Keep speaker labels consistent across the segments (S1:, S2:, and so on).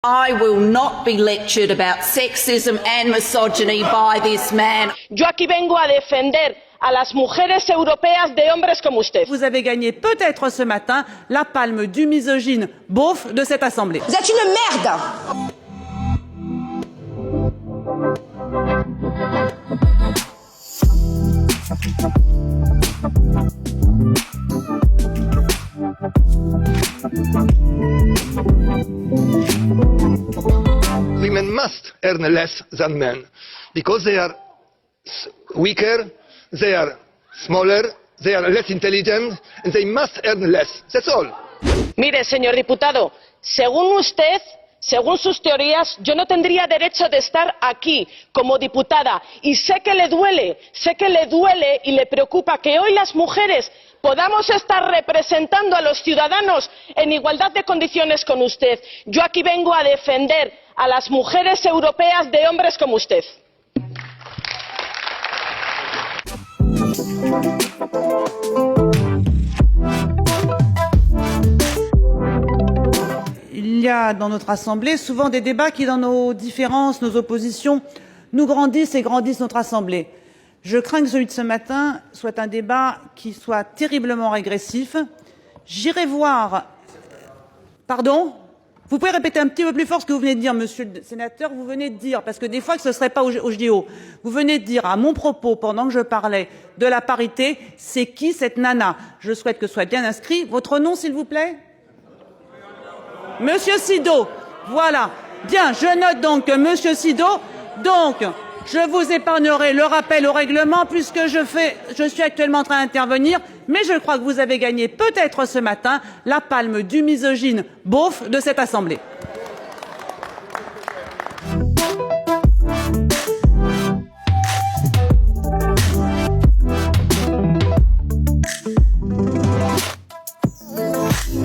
S1: I will not be lectured about sexism and misogyny by this man.
S2: Yo aquí vengo a defender a las mujeres europeas de hombres como usted.
S3: Vous avez gagné peut-être ce matin la palme du misogyne beauf de cette Assemblée.
S4: Vous êtes une merde.
S5: Women must earn less than men because they are weaker, they are smaller, they are less intelligent, and they must earn less. That's all.
S2: Mire, señor diputado, según usted, según sus teorías, yo no tendría derecho de estar aquí como diputada. Y sé que le duele y le preocupa que hoy las mujeres podamos estar representando a los ciudadanos en igualdad de condiciones con usted. Yo aquí vengo a defender a las mujeres europeas de hombres como usted.
S3: Il y a dans notre Assemblée souvent des débats qui, dans nos différences, nos oppositions, nous grandissent et grandissent notre Assemblée. Je crains que celui de ce matin soit un débat qui soit terriblement régressif. J'irai voir... Pardon ? Vous pouvez répéter un petit peu plus fort ce que vous venez de dire, monsieur le sénateur. Vous venez de dire, parce que des fois que ce ne serait pas au JO, vous venez de dire à mon propos, pendant que je parlais de la parité, c'est qui cette nana? Je souhaite que ce soit bien inscrit. Votre nom, s'il vous plaît? Monsieur Sido, voilà. Bien, je note donc que Monsieur Sido, donc, je vous épargnerai le rappel au règlement puisque je suis actuellement en train d'intervenir, mais je crois que vous avez gagné peut-être ce matin la palme du misogyne beauf de cette Assemblée.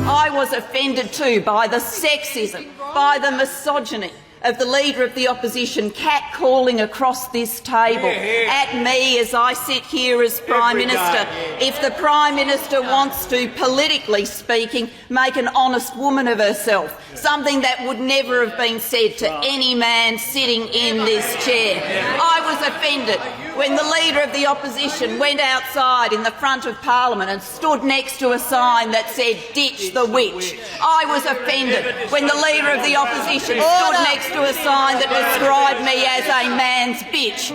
S1: I was offended too by the sexism, by the misogyny of the Leader of the Opposition catcalling across this table at me as I sit here as Prime Minister. If the Prime Minister wants to, politically speaking, make an honest woman of herself, something that would never have been said to any man sitting in this chair. I was offended when the Leader of the Opposition went outside in the front of Parliament and stood next to a sign that said, "Ditch the witch." I was offended when the Leader of the Opposition stood next to a sign that described me as a man's bitch.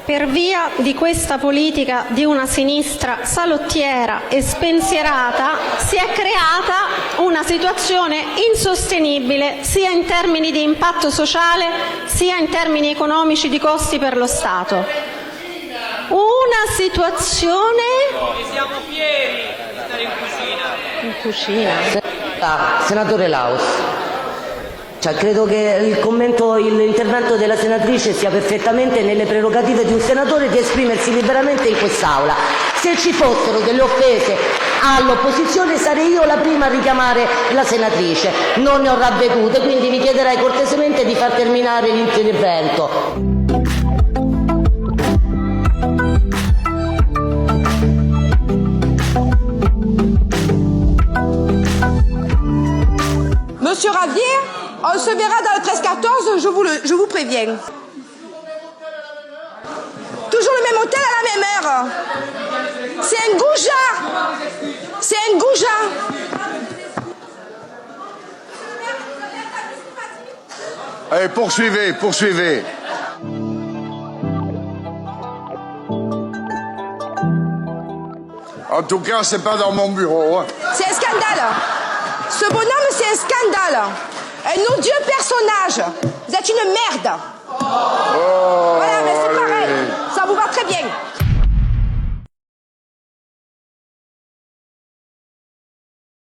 S6: Per via di questa politica di una sinistra salottiera e spensierata si è creata una situazione insostenibile sia in termini di impatto sociale sia in termini economici di costi per lo Stato. Una situazione...
S7: Siamo fieri di stare in cucina.
S8: Senatore Laus. Credo che l'intervento della senatrice sia perfettamente nelle prerogative di un senatore di esprimersi liberamente in quest'Aula. Se ci fossero delle offese all'opposizione sarei io la prima a richiamare la senatrice. Non ne ho ravvedute, quindi vi chiederei cortesemente di far terminare l'intervento.
S4: Monsieur Ravier, on se verra dans le 13-14, je vous préviens. Toujours le même hôtel à la même heure. C'est un goujat. C'est un goujat.
S9: Allez, poursuivez. En tout cas, c'est pas dans mon bureau. Hein.
S4: C'est un scandale. Ce bonhomme, c'est un scandale. Un odieux personnage. Vous êtes une merde.
S9: Oh,
S4: voilà, mais c'est
S9: allez.
S4: pareil. Ça vous va très bien.